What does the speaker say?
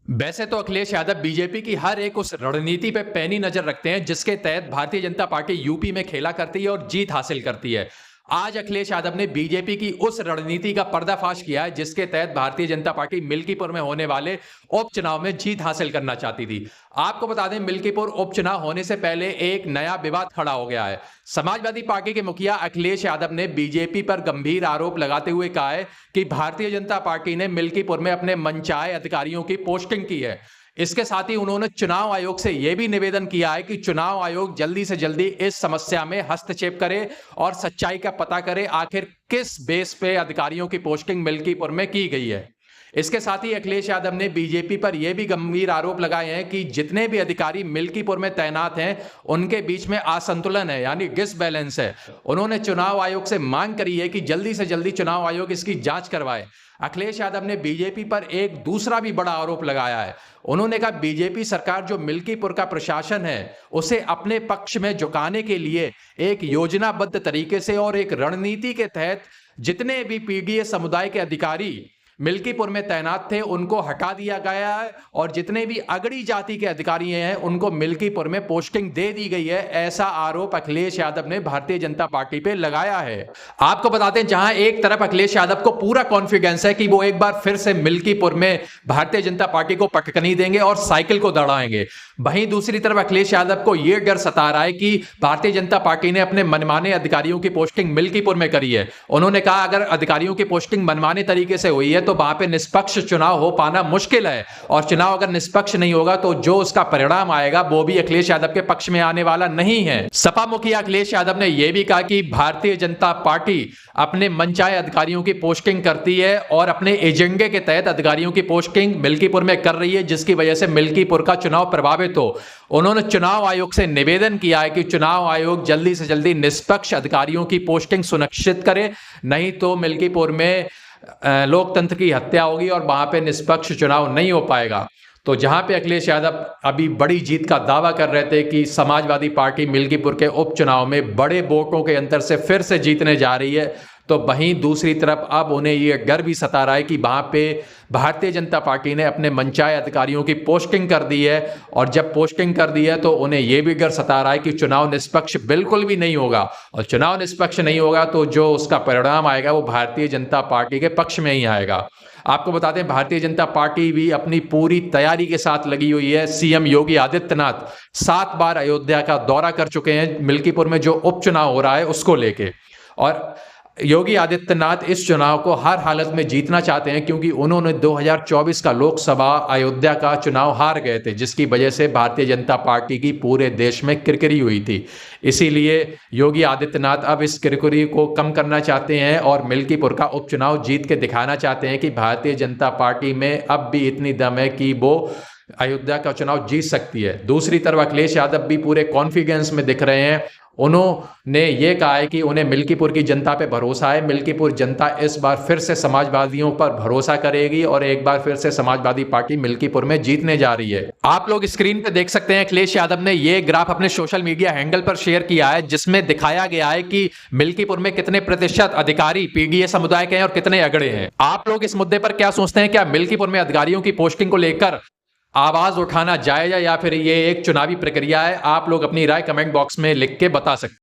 वैसे तो अखिलेश यादव बीजेपी की हर एक उस रणनीति पे पैनी नजर रखते हैं जिसके तहत भारतीय जनता पार्टी यूपी में खेला करती है और जीत हासिल करती है। आज अखिलेश यादव ने बीजेपी की उस रणनीति का पर्दाफाश किया है जिसके तहत भारतीय जनता पार्टी मिल्कीपुर में होने वाले उपचुनाव में जीत हासिल करना चाहती थी। आपको बता दें, मिल्कीपुर उपचुनाव होने से पहले एक नया विवाद खड़ा हो गया है। समाजवादी पार्टी के मुखिया अखिलेश यादव ने बीजेपी पर गंभीर आरोप लगाते हुए कहा है कि भारतीय जनता पार्टी ने मिल्कीपुर में अपने मनचाहे अधिकारियों की पोस्टिंग की है। इसके साथ ही उन्होंने चुनाव आयोग से यह भी निवेदन किया है कि चुनाव आयोग जल्दी से जल्दी इस समस्या में हस्तक्षेप करे और सच्चाई का पता करे, आखिर किस बेस पे अधिकारियों की पोस्टिंग मिल्कीपुर में की गई है। इसके साथ ही अखिलेश यादव ने बीजेपी पर यह भी गंभीर आरोप लगाए हैं कि जितने भी अधिकारी मिल्कीपुर में तैनात हैं उनके बीच में असंतुलन है, यानी डिसबैलेंस है। उन्होंने चुनाव आयोग से मांग करी है कि जल्दी से जल्दी चुनाव आयोग इसकी जांच करवाए। अखिलेश यादव ने बीजेपी पर एक दूसरा भी बड़ा आरोप लगाया है। उन्होंने कहा बीजेपी सरकार जो मिल्कीपुर का प्रशासन है उसे अपने पक्ष में झुकाने के लिए एक योजनाबद्ध तरीके से और एक रणनीति के तहत जितने भी पीडीए समुदाय के अधिकारी मिल्कीपुर में तैनात थे उनको हटा दिया गया है और जितने भी अगड़ी जाति के अधिकारी हैं उनको मिल्कीपुर में पोस्टिंग दे दी गई है। ऐसा आरोप अखिलेश यादव ने भारतीय जनता पार्टी पे लगाया है। आपको बताते हैं, जहां एक तरफ अखिलेश यादव को पूरा कॉन्फिडेंस है कि वो एक बार फिर से मिल्कीपुर में भारतीय जनता पार्टी को पटकनी देंगे और साइकिल को दौड़ाएंगे, वहीं दूसरी तरफ अखिलेश यादव को यह डर सता रहा है कि भारतीय जनता पार्टी ने अपने मनमाने अधिकारियों की पोस्टिंग मिल्कीपुर में करी है। उन्होंने कहा अगर अधिकारियों की पोस्टिंग मनमाने तरीके से हुई है तो वहां पे निष्पक्ष चुनाव हो पाना मुश्किल है और चुनाव अगर निष्पक्ष नहीं होगा तो जो उसका परिणाम आएगा वो भी अखिलेश यादव के पक्ष में आने वाला नहीं है। सपा मुखिया अखिलेश यादव ने यह भी कहा कि भारतीय जनता पार्टी अपने मनचाहे अधिकारियों की पोस्टिंग करती है और अपने एजेंडे के तहत अधिकारियों की पोस्टिंग मिल्कीपुर में कर रही है, जिसकी वजह से मिल्कीपुर का चुनाव प्रभावित हो। उन्होंने चुनाव आयोग से निवेदन किया है कि चुनाव आयोग जल्दी से जल्दी निष्पक्ष अधिकारियों की पोस्टिंग सुनिश्चित करे, नहीं तो मिल्कीपुर में लोकतंत्र की हत्या होगी और वहां पे निष्पक्ष चुनाव नहीं हो पाएगा। तो जहां पे अखिलेश यादव अभी बड़ी जीत का दावा कर रहे थे कि समाजवादी पार्टी मिल्कीपुर के उपचुनाव में बड़े वोटों के अंतर से फिर से जीतने जा रही है, तो वहीं दूसरी तरफ अब उन्हें यह डर भी सता रहा है कि वहां पे भारतीय जनता पार्टी ने अपने मनचाहे अधिकारियों की पोस्टिंग कर दी है और जब पोस्टिंग कर दी है तो उन्हें यह भी डर सता रहा है कि चुनाव निष्पक्ष बिल्कुल भी नहीं होगा और चुनाव निष्पक्ष नहीं होगा तो जो उसका परिणाम आएगा वो भारतीय जनता पार्टी के पक्ष में ही आएगा। आपको बताते हैं, भारतीय जनता पार्टी भी अपनी पूरी तैयारी के साथ लगी हुई है। सीएम योगी आदित्यनाथ 7 बार अयोध्या का दौरा कर चुके हैं मिल्कीपुर में जो उपचुनाव हो रहा है उसको लेके, और योगी आदित्यनाथ इस चुनाव को हर हालत में जीतना चाहते हैं क्योंकि उन्होंने 2024 का लोकसभा अयोध्या का चुनाव हार गए थे, जिसकी वजह से भारतीय जनता पार्टी की पूरे देश में किरकिरी हुई थी। इसीलिए योगी आदित्यनाथ अब इस किरकिरी को कम करना चाहते हैं और मिल्कीपुर का उपचुनाव जीत के दिखाना चाहते हैं कि भारतीय जनता पार्टी में अब भी इतनी दम है कि वो अयोध्या का चुनाव जीत सकती है। दूसरी तरफ अखिलेश यादव भी पूरे कॉन्फिडेंस में दिख रहे हैं। उन्होंने ये कहा है कि उन्हें मिल्कीपुर की जनता पे भरोसा है, मिल्कीपुर जनता इस बार फिर से समाजवादियों पर भरोसा करेगी और एक बार फिर से समाजवादी पार्टी मिल्कीपुर में जीतने जा रही है। आप लोग स्क्रीन पे देख सकते हैं, अखिलेश यादव ने ये ग्राफ अपने सोशल मीडिया हैंडल पर शेयर किया है जिसमें दिखाया गया है कि मिल्कीपुर में कितने प्रतिशत अधिकारी पीडीए समुदाय के हैं और कितने अगड़े हैं। आप लोग इस मुद्दे पर क्या सोचते हैं? क्या मिल्कीपुर में अधिकारियों की पोस्टिंग को लेकर आवाज उठाना जायज है या फिर ये एक चुनावी प्रक्रिया है? आप लोग अपनी राय कमेंट बॉक्स में लिख के बता सकते हैं।